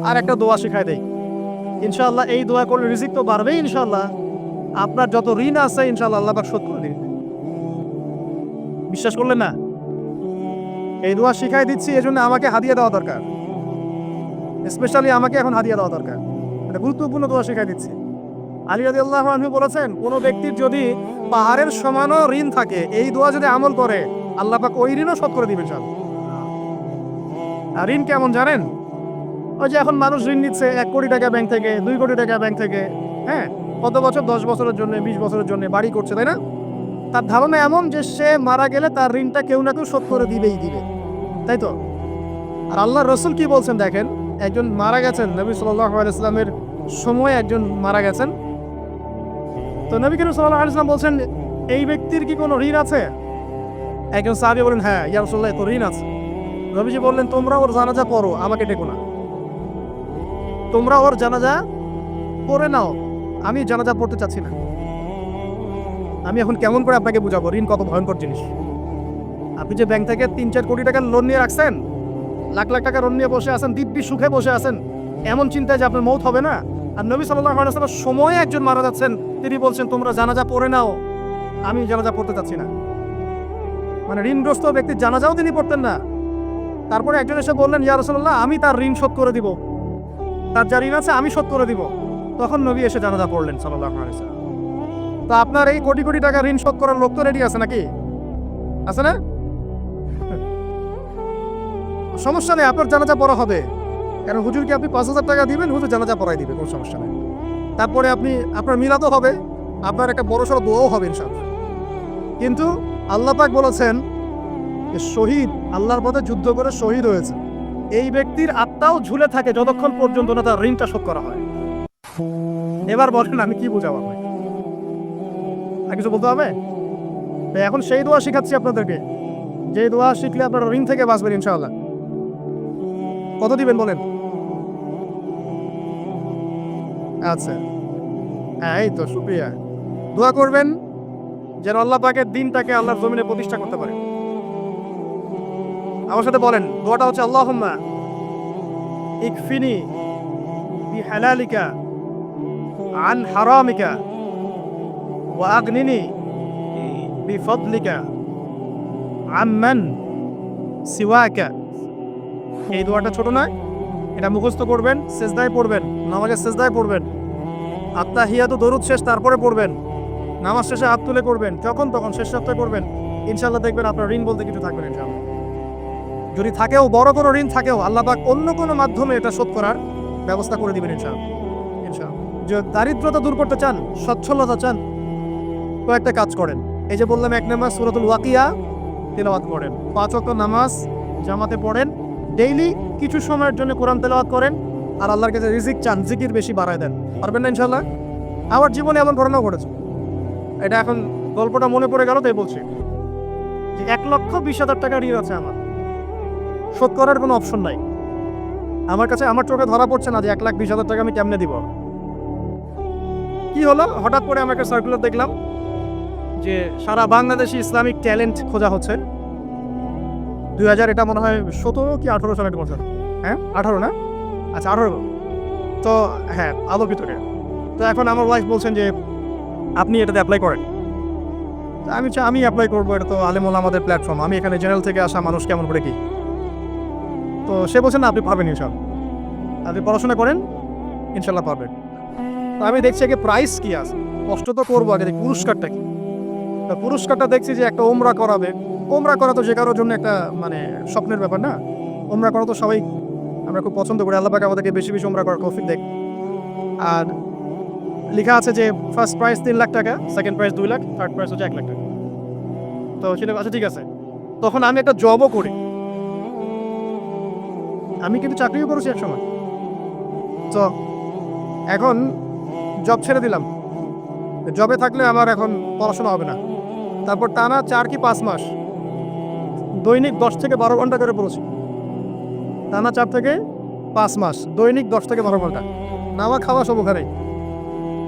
আর একটা দোয়া শেখায় দেই, ইনশাআল্লাহ এই দোয়া করলে রিজিক তো বাড়বেই ইনশাআল্লাহ, আপনার যত ঋণ আছে ইনশাআল্লাহ আল্লাহ পাক শোধ করে দিবেন। বিশ্বাস করলেন না? এই দোয়া শিখাই দিচ্ছি, এজন্য আমাকে হাদিয়া দেওয়া দরকার, স্পেশালি আমাকে এখন হাদিয়া দেওয়া দরকার। এটা গুরুত্বপূর্ণ দোয়া শিখাই দিচ্ছি। আলী রাদিয়াল্লাহু আনহু বলেছেন, কোনো ব্যক্তির যদি পাহাড়ের সমানও ঋণ থাকে, এই দোয়া যদি আমল করে আল্লাহ পাক ওই ঋণও শোধ করে দিবেন ইনশাআল্লাহ। আর ঋণ কেমন জানেন? ওই যে এখন মানুষ ঋণ নিচ্ছে 1 কোটি টাকা ব্যাংক থেকে, 2 কোটি টাকা ব্যাংক থেকে, হ্যাঁ, কত বছর, 10 বছরের জন্য, 20 বছরের জন্য বাড়ি করছে, তাই না? তার ধারণা এমন যে সে মারা গেলে তার ঋণটা কেউ না কেউ শোধ করে দিবেই দিবে, তাই তো? আর আল্লাহর রাসূল কি বলছেন দেখেন, একজন মারা গেছেন, নবী সাল্লাল্লাহু আলাইহি ওয়াসাল্লামের সময় একজন মারা গেছেন। তো নবী করিম সাল্লাল্লাহু আলাইহি ওয়াসাল্লাম বলছেন, এই ব্যক্তির কি কোনো ঋণ আছে? একজন সাহাবী বলেন, হ্যাঁ ইয়া রাসূলুল্লাহ, তো ঋণ আছে। নবীজি বললেন, তোমরা ওর জানাজা পড়ো, আমাকে ডেকো না। তোমরা ওর জানাজা পড়ে নাও, আমি জানাজা পড়তে চাচ্ছি না। আমি এখন কেমন করে আপনাকে বুঝাবো ঋণ কত ভয়ঙ্কর জিনিস? আপনি যে ব্যাংক থেকে 3-4 কোটি টাকার লোন নিয়ে রাখছেন, লাখ লাখ টাকা লোন নিয়ে বসে আছেন, দিব্যি সুখে বসে আছেন, এমন চিন্তায় যে আপনার মৌত হবে না। আর নবী সাল্লাল্লাহু আলাইহি ওয়াসাল্লাম সময়ে একজন মারা যাচ্ছেন, তিনি বলছেন তোমরা জানাজা পড়ে নাও, আমি জানাজা পড়তে চাচ্ছি না। মানে ঋণগ্রস্ত ব্যক্তির জানাজাও তিনি পড়তেন না। তারপরে একজন এসে বললেন, ইয়া রাসূলুল্লাহ, আমি তার ঋণ শোধ করে দিব, তার যা ঋণ আছে আমি শোধ করে দিব। তখন নবী এসে জানাজা পড়লেন সাল্লাল্লাহু আলাইহি ওয়াসাল্লাম। তা আপনার এই কোটি কোটি টাকা ঋণ শোধ করার লোক তো রেডি আছে নাকি? আছে না? সমস্যা নেই, আপনার জানাজা পড়া হবে। কারণ হুজুরকে আপনি 5,000 টাকা দিবেন, হুজুর জানাজা পড়াই দিবে, কোনো সমস্যা নেই। তারপরে আপনার মিলাদও হবে, আপনার একটা বড়সড় দোয়াও হবে ইনশাআল্লাহ। কিন্তু আল্লাহ পাক বলেছেন যে শহীদ, আল্লাহর পথে যুদ্ধ করে শহীদ হয়েছে, এই ব্যক্তির আত্মাও ঝুলে থাকে যতক্ষণ পর্যন্ত না তার ঋণটা শোধ করা হয়। এবার বলেন আমি কি বুঝাবো আপনাকে? আর কিছু বলতে হবে? তো এখন সেই দোয়া শিখাচ্ছি আপনাদেরকে, যে দোয়া শিখলে আপনারা ঋণ থেকে বাঁচবেন ইনশাআল্লাহ। কত দিবেন বলেন? আচ্ছা, হ্যাঁ, এই তো শুকরিয়া। দোয়া করবেন যেন আল্লাহ পাকের দিনটাকে আল্লাহর জমিনে প্রতিষ্ঠা করতে পারে। আমার সাথে বলেন, দোয়াটা হচ্ছে, আল্লাহুম্মা ইকফিনি বিহালালিকা আন হারামিকা ওয়া আগনিনি বিফদলিকা আম্মান সিওয়াকা। এই দোয়াটা ছোট নয়, এটা মুখস্থ করবেন, সেজদায় পড়বেন, নামাজের সেজদায় পড়বেন, আত্তাহিয়াতু দরুদ শেষ তারপরে পড়বেন, নামাজ শেষে হাত তুলে করবেন, যখন তখন শেষ সপ্তাহে করবেন। ইনশাআল্লাহ দেখবেন আপনার ঋণ বলতে কিছু থাকবে না ইনশাআল্লাহ। যদি থাকেও, বড় কোনো ঋণ থাকেও, আল্লাহ পাক অন্য কোনো মাধ্যমে এটা শোধ করার ব্যবস্থা করে দিবেন ইনশাআল্লাহ। ইনশাআল্লাহ। যে দারিদ্রতা দূর করতে চান, সচ্ছলতা চান, কয়েকটা কাজ করেন। এই যে বললাম, 1 নাম্বার সূরাতুল ওয়াকিয়া তেলাওয়াত করেন, 5 ওয়াক্ত নামাজ জামাতে পড়েন, ডেইলি কিছু সময়ের জন্য কোরআন তেলাওয়াত করেন, আর আল্লাহর কাছে রিজিক চান, জিকির বেশি বাড়ায় দেন। পারবেন না ইনশাআল্লাহ? আমার জীবনে এমন ঘটনাও ঘটেছে, এটা এখন গল্পটা মনে পড়ে গেল তাই বলছি, যে 1,20,000 টাকা ঋণ আছে আমার, শোধ করার কোনো অপশন নাই। আমার কাছে, আমার চোখে ধরা পড়ছে না যে 1,20,000 টাকা আমি কেমনে দিব। কি হলো, হঠাৎ করে আমি একটা সার্কুলার দেখলাম যে সারা বাংলাদেশি ইসলামিক ট্যালেন্ট খোঁজা হচ্ছে। 2000, এটা মনে হয় 17 কি 18 সালের বছর, হ্যাঁ 18 না, আচ্ছা 18। তো হ্যাঁ, আলোকিতকে। তো এখন আমার ওয়াইফ বলছেন যে আপনি এটাতে অ্যাপ্লাই করেন। আমি অ্যাপ্লাই করবো, এটা তো আলেমুল আমাদের প্ল্যাটফর্ম, আমি এখানে জেনারেল থেকে আসা মানুষ, কেমন করে কি। তো সে বলছেন না, আপনি পারবেন ইনশাআল্লাহ, আপনি পড়াশোনা করেন, ইনশাআল্লাহ পারবেন। তো আমি দেখছি আগে প্রাইস কি আছে, কষ্ট তো করবো, আগে পুরস্কারটা কি। তো পুরস্কারটা দেখছি যে একটা ওমরা করাবে। ওমরা করা তো যে কারোর জন্য একটা মানে স্বপ্নের ব্যাপার না। ওমরা করা তো সবাই আমরা খুব পছন্দ করি, আল্লাহ পাক আমাদেরকে বেশি বেশি ওমরা করার তৌফিক দেখ। আর লেখা আছে যে ফার্স্ট প্রাইজ 3 লাখ টাকা, second prize 2 lakh, third prize হচ্ছে 1 লাখ টাকা। তো সেটা আচ্ছা ঠিক আছে। তখন আমি একটা জবও করি, আমি কিন্তু চাকরিও করেছি এক সময়। তো এখন জব ছেড়ে দিলাম, জবে থাকলে আমার এখন পড়াশোনা হবে না। তারপর টানা 4 কি 5 মাস দৈনিক 10 থেকে 12 ঘন্টা করে পড়েছি, টানা 4 থেকে 5 মাস দৈনিক 10 থেকে 12 ঘন্টা, নাওয়া খাওয়া সব ওখানেই।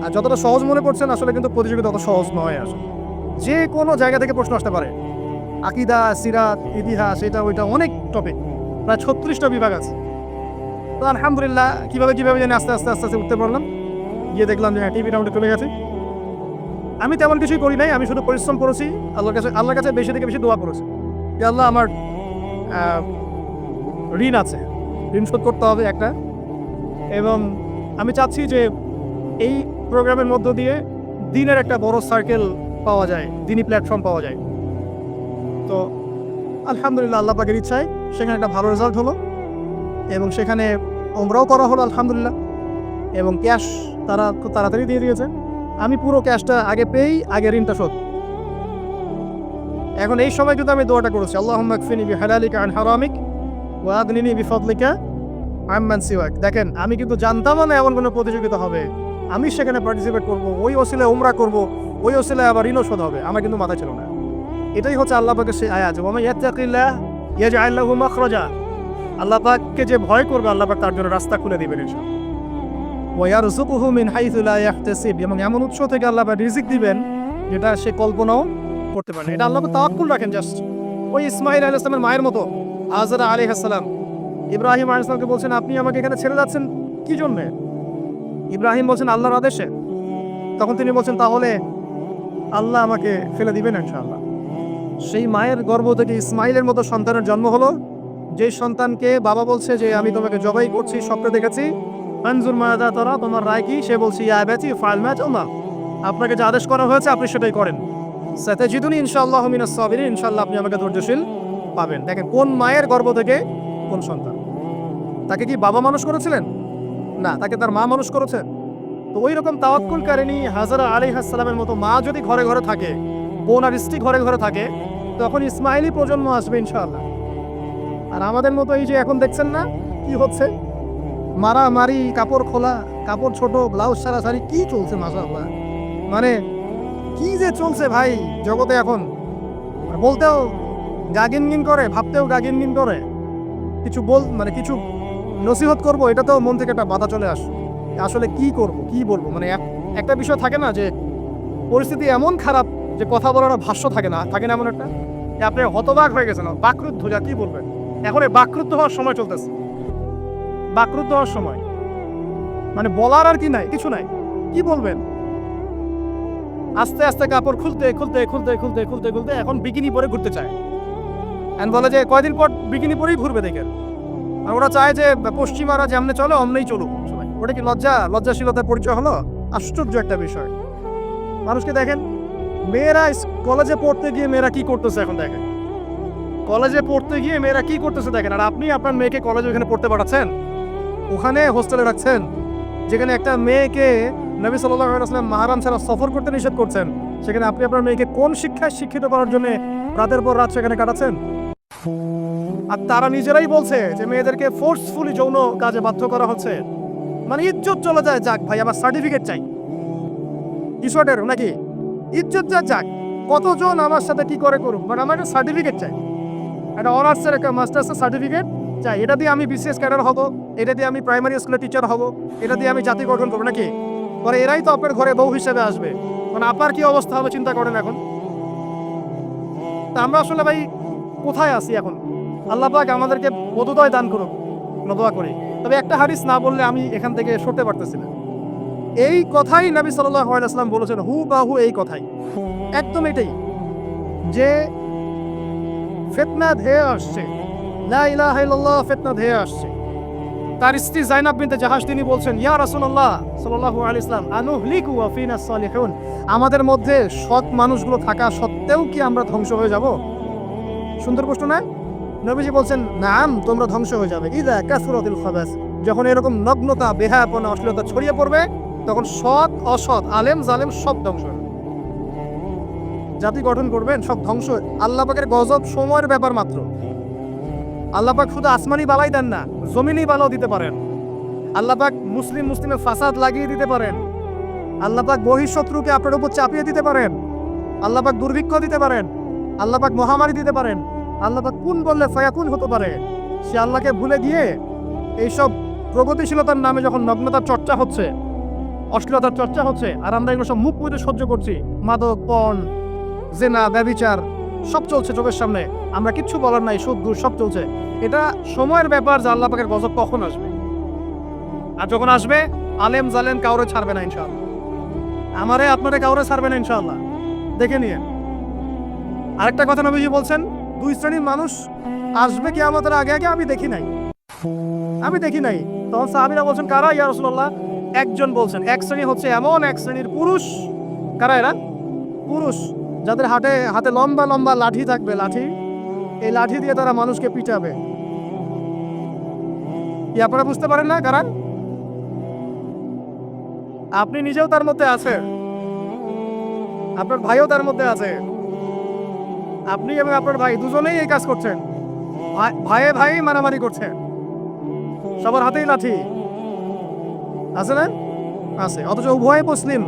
আর যতটা সহজ মনে করছেন, আসলে কিন্তু প্রতিযোগিতা তত সহজ নয়। আসলে যে কোনো জায়গা থেকে প্রশ্ন আসতে পারে, আকীদা, সিরাত, ইতিহাস, এটা ওইটা অনেক টপিক, প্রায় 36টা বিভাগ আছে। তো আলহামদুলিল্লাহ কীভাবে জানি আস্তে আস্তে উঠতে পারলাম। গিয়ে দেখলাম যে টিভিটা আমাদের চলে গেছে। আমি তেমন কিছুই করি নাই, আমি শুধু পরিশ্রম করেছি, আল্লাহর কাছে বেশি থেকে বেশি দোয়া করেছি যে আল্লাহ আমার ঋণ আছে, ঋণ শোধ করতে হবে একটা। এবং আমি চাচ্ছি যে এই প্রোগ্রামের মধ্য দিয়ে দিনের একটা বড় সার্কেল পাওয়া যায়, দিনই প্ল্যাটফর্ম পাওয়া যায়। তো আলহামদুলিল্লাহ আল্লাহ পাকের ইচ্ছায় সেখানে একটা ভালো রেজাল্ট হলো এবং সেখানে ওমরাও করা হলো আলহামদুলিল্লাহ। এবং ক্যাশ তারা খুব তাড়াতাড়ি দিয়ে দিয়েছে। আমি পুরো ক্যাশটা আগে পেয়েই আগে ঋণটা শোধ। এখন এই সময় কিন্তু আমি দোয়াটা করেছি, আল্লাহুম্মা কফিনি বিহালালিকা আন হারামিক ওয়া আগনিনি বিফাদলিকা আম্মান সিওয়াক। দেখেন আমি কিন্তু জানতাম না এমন কোনো প্রতিযোগিতা হবে, আমি সেখানে পার্টিসিপেট করবো, ওই ওসিলায় উমরা করবো, ওই ওসিলায় আবার ঋণও শোধ হবে, আমার কিন্তু মাথায় ছিল না। এটাই হচ্ছে আল্লাহ পাকের সেই আয়াত, ওয়া মান ইয়াত্তাকিল্লাহ ইয়াজআল লাহু মাখরাজা। আল্লাহ পাককে যে ভয় করবে আল্লাহ পাক তার জন্য রাস্তা খুলে দিবেন ইনশাআল্লাহ। ওয়া ইয়ারযুকুহু মিন হাইথু লা ইয়াহতাসিব, এবং এমন উৎস থেকে আল্লাহ পাক রিজিক দিবেন যেটা সে কল্পনাও করতে পারে না। এটা আল্লাহ পাক তাওয়াক্কুল রাখেন জাস্ট। ওই ইসমাঈল আলাইহিস সালামের মায়ের মতো হাজরা আলাইহিস সালাম ইব্রাহিম আলাইহিস সালামকে বলছেন আপনি আমাকে এখানে ছেড়ে যাচ্ছেন কি জন্য? ইব্রাহিম বলছেন আল্লাহর আদেশে। তখন তিনি বলছেন তাহলে আল্লাহ আমাকে ফেলে দিবেন ইনশাআল্লাহ। সেই মায়ের গর্ভ থেকে ইসমাইলের মতো সন্তানের জন্ম হলো, যে সন্তানকে বাবা বলছে যে আমি তোমাকে জবাই করছি, স্বপ্নে দেখেছি, আনজুর মাযা তারা, তোমার রায় কি? সে বলছে ইয়া আবাতি ফাআল মা তু'মার, আপনাকে যে আদেশ করা হয়েছে আপনি সেটাই করেন। সাতাজিদুনি ইনশাআল্লাহু মিনাস সাবিরিন, ইনশাআল্লাহ আপনি আমাকে ধৈর্যশীল পাবেন। দেখেন কোন মায়ের গর্ভ থেকে কোন সন্তান। তাকে কি বাবা মানুষ করেছিলেন? না, তাকে তার মা মানুষ করেছে। তো ওই রকম তাওয়াক্কুলকারিনী হাজরা আলাইহিস সালামের মতো মা যদি ঘরে ঘরে থাকে, বোন আর স্ত্রী ঘরে ঘরে থাকে, তখন ইসমাইলি প্রজন্ম আসবে ইনশাআল্লাহ। আর আমাদের মতো এই যে এখন দেখছেন না কি হচ্ছে, মারামারি, কাপড় খোলা, কাপড় ছোট, ব্লাউজ সারাসারি, কি চলছে মাশাআল্লাহ। মানে কি যে চলছে ভাই জগতে এখন, বলতেও গাগিনগিন করে, ভাবতেও গাগিনগিন করে। কিছু কিছু নসিহত করবো, এটাতেও মন থেকে একটা বাধা চলে আসে। আসলে কি করব, কি বলবো, মানে একটা বিষয় থাকে না যে পরিস্থিতি এমন খারাপ যে কথা বলার ভাষ্য থাকে না এমন একটা, যে আপনি হতবাক হয়ে গেছেন, বাকরুদ্ধ, যা কি বলবেন। এখন এই বাকরুদ্ধ হওয়ার সময় চলতেছে, বাকরুদ্ধ হওয়ার সময়, মানে বলার আর কি নাই, কিছু নাই, কি বলবেন। আস্তে আস্তে কাপড় খুলতে খুলতে খুলতে খুলতে খুলতে খুলতে এখন বিকিনি পরে ঘুরতে চায়। এখন বলে যে কয়দিন পর বিকিনি পরেই ঘুরবে দেখেন। আর ওরা চায় যে পশ্চিমারা যেমনে চলে অমনেই চলুক সবাই। ওটা কি লজ্জাশীলতার পরিচয় হলো? আশ্চর্য একটা বিষয়। মানুষকে দেখেন, মেয়েরা কলেজে পড়তে গিয়ে মেয়েরা কি করতেছে এখন দেখেন, কলেজে পড়তে গিয়ে মেয়েরা কি করতেছে দেখেন। আর আপনি আপনার মেয়েকে কলেজে ওখানে পড়তে পাঠাচ্ছেন, ওখানে হোস্টেলে রাখছেন, যেখানে একটা মেয়েকে নবী সাল্লাল্লাহু আলাইহি ওয়াসাল্লাম মাহরাম ছাড়া সফর করতে নিষেধ করছেন, সেখানে আপনি আপনার মেয়েকে কোন শিক্ষায় শিক্ষিত করার জন্য রাতের পর রাত সেখানে কাটাচ্ছেন? আর তারা নিজেরাই বলছে যে মেয়েদেরকে ফোর্সফুলি যৌন কাজে বাধ্য করা হচ্ছে। মানে ইজ্জত চলে যায়, যাক ভাই আমার সার্টিফিকেট চাই, কিশোরের নাকি ইজ্জত যাক, কতজন আমার সাথে কি করে করুক, বাট আমার একটা সার্টিফিকেট চাই, একটা অনার্সের একটা মাস্টার্সের সার্টিফিকেট চাই। এটা দিয়ে আমি বিসিএস ক্যাডার হব, এটা দিয়ে আমি প্রাইমারি স্কুলের টিচার হব, এটা দিয়ে আমি জাতি গঠন করবো নাকি? পরে এরাই তো আপনার ঘরে বউ হিসেবে আসবে, মানে আপনার কি অবস্থা হবে চিন্তা করেন এখন। তা আমরা আসলে ভাই কোথায় আছি এখন? আল্লাহ পাক আমাদেরকে বোধোদয় দান করুক, দোয়া করি। তবে একটা হাদিস না বললে আমি এখান থেকে সরতে পারতেছি না। এই কথাই নবী সাল্লাল্লাহু আলাইহি ওয়াসাল্লাম বলেছেন, হুবাহু এই কথাই, একদম এটাই, যে ফিতনা ধেয়ে আসছে, লা ইলাহা ইল্লাল্লাহ, ফিতনা ধেয়ে আসছে। তার স্ত্রী যায়নাব বিনতে জাহাশ তিনি বলছেন, ইয়া রাসূলুল্লাহ সাল্লাল্লাহু আলাইহি ওয়াসাল্লাম, আনুহলিকু ওয়া ফিনা সালিহুন, আমাদের মধ্যে সৎ মানুষগুলো থাকা সত্ত্বেও কি আমরা ধ্বংস হয়ে যাব? সুন্দর প্রশ্ন না? নবীজি বলছেন, নাম, তোমরা ধ্বংস হয়ে যাবে। ইযা কাসরাতিল খাবাস, যখন এরকম নগ্নতা, বেহায়াপনা, অশ্লীলতা ছড়িয়ে পড়বে, তখন সৎ অসৎ, আলেম জালেম সব ধ্বংস হবে। জাতি গঠন করবেন সব ধ্বংস। আল্লাহ পাকের গজব সময়ের ব্যাপার মাত্র। আল্লাহ পাক শুধু আসমানি বালাই দেন না, জমিনি বালাও দিতে পারেন। আল্লাহ পাক মুসলিমে ফাসাদ লাগিয়ে দিতে পারেন। আল্লাহ পাক বহিঃশত্রুকে আপনার উপর চাপিয়ে দিতে পারেন। আল্লাহ পাক দুর্ভিক্ষ দিতে পারেন। আল্লাহ পাক মহামারী দিতে পারেন। আল্লাহ পাক কুন বললে ফায়াকুন হতে পারে। সে আল্লাহকে ভুলে গিয়ে এইসব প্রগতিশীলতার নামে যখন নগ্নতার চর্চা হচ্ছে, অশ্লীলতার চর্চা হচ্ছে, আর আমরা এগুলো সব মুখ বুঝে সহ্য করছি, মাদক, পণ, জেনা, ব্যভিচার সব চলছে চোখের সামনে, আমরা কিচ্ছু বলার নাই, সুদ ঘুষ সব চলছে। এটা সময়ের ব্যাপার যে আল্লাহ পাকের গজব কখন আসবে। আর যখন আসবে আলেম জালেম কাউরে ছাড়বে না ইনশাআল্লাহ, আমারে আপনারে কাউরে ছাড়বে না ইনশাআল্লাহ, দেখে নিয়ে। আরেকটা কথা নবীজি বলছেন, দুই শ্রেণীর মানুষ আসবে কিয়ামতের আগে আগে, আমি দেখি নাই। তখন সাহাবীরা বলছেন, কারা ইয়া রাসূলুল্লাহ? একজন বলছেন, এক শ্রেণী হচ্ছে এমন এক শ্রেণীর পুরুষ। কারা এরা? পুরুষ যাদের হাতে লম্বা লম্বা লাঠি থাকবে, এই লাঠি দিয়ে তারা মানুষকে পিটাবে। কি আপনারা বুঝতে পারেন না কারা? আপনি নিজেও তার মধ্যে আছেন, আপনার ভাইও তার মধ্যে আছে। আপনি এবং আপনার ভাই দুজনেই এই কাজ করছেন, ভাই মারামারি করছেন, সবার হাতেই লাঠি আছে না? আছে। অথচ উভয় মুসলিম,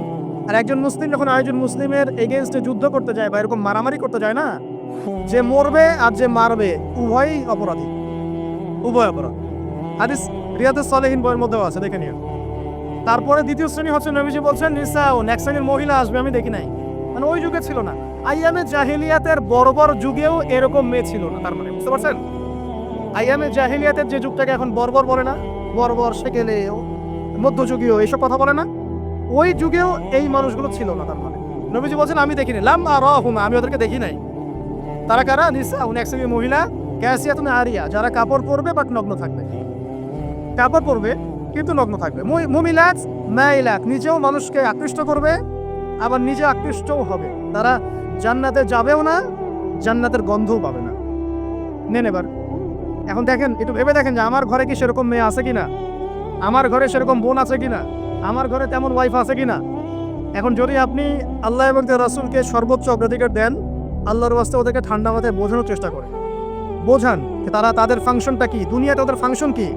আর একজন মুসলিম যখন আরেকজন মুসলিমের এগেইনস্টে যুদ্ধ করতে যায় বা এরকম মারামারি করতে যায় না, যে মরবে আর যে মারবে উভয়ই অপরাধী, উভয় অপরাধ। হাদিস রিয়াদুস সালেহিন বইয়ের মধ্যেও আছে, দেখে নিন। তারপরে দ্বিতীয় শ্রেণী হচ্ছে, নবীজি বলছেন নিসাউন, এক শ্রেণীর মহিলা আসবে, আমি দেখি নাই। মানে ওই যুগে ছিল না, আইয়ামে জাহিলিয়াতের বর্বর যুগেও এরকম মেয়ে ছিল না। তার মানে বুঝতে পারছেন, আইয়ামে জাহিলিয়াতের যে যুগটাকে এখন বর্বর বলে না, বর্বর সেকেলে মধ্যযুগীয় এইসব কথা বলে না, ওই যুগেও এই মানুষগুলো ছিল না। তার মানে নবীজি বলছেন আমি দেখিনি, লাম আরাহুমা, আমি ওদেরকে দেখি নাই। তারা কারা? নিসাউন, এক শ্রেণীর মহিলা, কাসিয়াতুন আরিয়া, যারা কাপড় পরবে বাট নগ্ন থাকবে, কাপড় পরবে কিন্তু নগ্ন থাকবে। মুমিলাত মাইলাত, নিজেও মানুষকে আকৃষ্ট করবে আবার নিজে আকৃষ্টও হবে। তারা জান্নাতে যাবেও না, জান্নাতের গন্ধও পাবে না। নেন এবার এখন দেখেন, একটু ভেবে দেখেন যে আমার ঘরে কি সেরকম মেয়ে আছে কিনা, আমার ঘরে সেরকম বোন আছে কিনা, আমার ঘরে তেমন ওয়াইফ আছে কিনা। এখন যদি আপনি আল্লাহ এবং তার রাসূলকে সর্বোচ্চ অগ্রাধিকার দেন, আল্লাহর ওয়াস্তে ওদেরকে ঠান্ডা মাথায় বোঝানোর চেষ্টা করেন, বোঝান তারা তাদের ফাংশনটা কি, দুনিয়াতে ওদের ফাংশন কি,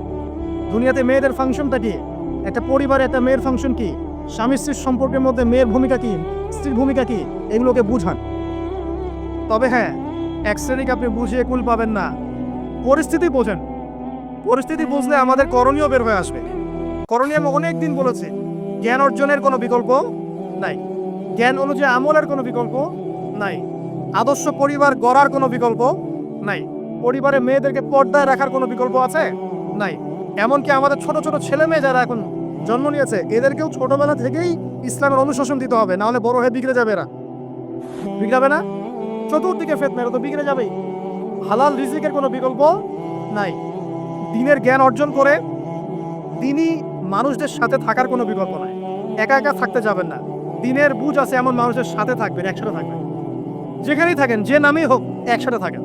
দুনিয়াতে মেয়েদের ফাংশনটা কি, একটা পরিবারে একটা মেয়ের ফাংশন কি, স্বামী স্ত্রীর সম্পর্কের মধ্যে মেয়ের ভূমিকা কি, স্ত্রীর ভূমিকা কি, এগুলোকে বুঝান। তবে হ্যাঁ, এক শ্রেণীকে আপনি বুঝিয়ে কুল পাবেন না, পরিস্থিতি বোঝেন। পরিস্থিতি বুঝলে আমাদের করণীয় বের হয়ে আসবে। করণীয় আমি অনেক দিন বলেছি, জ্ঞান অর্জনের কোনো বিকল্প নাই, জ্ঞান অনুযায়ী আমলের কোনো বিকল্প নাই, আদর্শ পরিবার গড়ার কোনো বিকল্প নাই, পরিবারে মেয়েদেরকে পর্দায় রাখার কোনো বিকল্প আছে? নাই। এমনকি আমাদের ছোট ছোট ছেলে মেয়ে যারা এখন জন্ম নিয়েছে, এদেরকেও ছোটবেলা থেকেই ইসলামের অনুশাসন দিতে হবে, নাহলে বড় হয়ে বিগড়ে যাবে। এরা বিগড়াবে না? চতুর্দিকে ফিতনা, এরা তো বিগড়ে যাবেই। হালাল রিজিকের কোনো বিকল্প নাই। দ্বীনের জ্ঞান অর্জন করে দ্বীনি মানুষদের সাথে থাকার কোনো বিকল্প নাই। একা একা থাকতে যাবেন না, দ্বীনের বুঝ আছে এমন মানুষের সাথে থাকবেন, একসাথে থাকবেন। যেখানেই থাকেন, যে নামেই হোক, একসাথে থাকেন,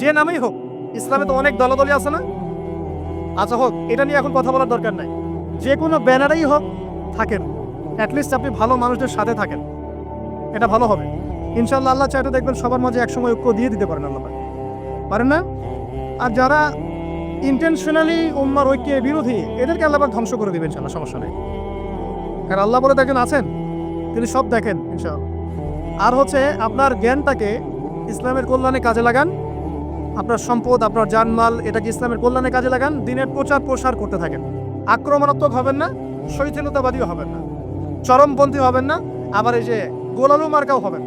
যে নামেই হোক। ইসলামে তো অনেক দলাদলি আছে না? আচ্ছা হোক, এটা নিয়ে এখন কথা বলার দরকার নাই। যে কোনো ব্যানারেই হোক থাকেন, অ্যাটলিস্ট আপনি ভালো মানুষদের সাথে থাকেন, এটা ভালো হবে ইনশাআল্লাহ। আল্লাহ চাইতে দেখবেন সবার মাঝে একসময় ঐক্য দিয়ে দিতে পারেন, আল্লাহ পারেন না? আর যারা ইন্টেনশনালি উম্মার ঐক্যের বিরোধী, এদেরকে আল্লাহ ধ্বংস করে দিবেন ইনশাআল্লাহ, সমস্যা নেই। কারণ আল্লাহ বলে দেখেন আছেন, তিনি সব দেখেন ইনশাআল্লাহ। আর হচ্ছে আপনার জ্ঞানটাকে ইসলামের কল্যাণে কাজে লাগান, আপনার সম্পদ, আপনার জানমাল, এটাকে ইসলামের কল্যাণে কাজে লাগান, দিনের প্রচার প্রসার করতে থাকেন। আক্রমণাত্মক হবেন না, শৈথিলতাবাদীও হবেন না, চরমপন্থী হবেন না, আবার এই যে গোলালু মার্কাও হবেন।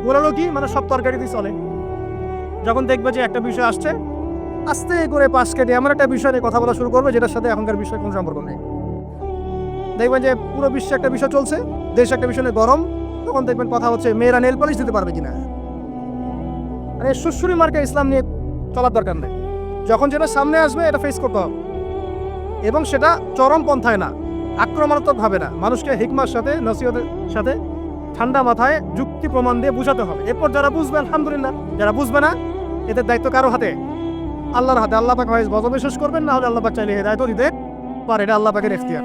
গোলালু কি মানে সব তরকারিতেই চলে। যখন দেখবে যে একটা বিষয় আসছে, আস্তে করে পাশ কেটে এমন একটা বিষয় নিয়ে কথা বলা শুরু করবে যেটার সাথে এখনকার বিষয় কোনো সম্পর্ক নেই। দেখবেন যে পুরো বিশ্বে একটা বিষয় চলছে, দেশ একটা বিষয় নিয়ে গরম, তখন দেখবেন কথা হচ্ছে মেয়েরা নেল পলিশ দিতে পারবে কিনা। আরে সুশ্রী মার্কা ইসলাম নিয়ে চলার দরকার নেই। যখন যেটা সামনে আসবে এটা ফেস করতে হবে, এবং সেটা চরম পন্থায় না, আক্রমণাত্মক ভাবে না, মানুষকে হিকমার সাথে, নসিহতের সাথে ঠান্ডা মাথায় যুক্তি প্রমাণ দিয়ে বুঝাতে হবে। এরপর যারা বুঝবে আলহামদুলিল্লাহ, যারা বুঝবে না এদের দায়িত্ব কারো হাতে? আল্লাহর হাতে। আল্লাহ পাক হয় গজবে শেষ করবেন, না হলে আল্লাহ পাক চাইলে হেদায়েতও দিতে পারে, এটা আল্লাহ পাকের ইখতিয়ার।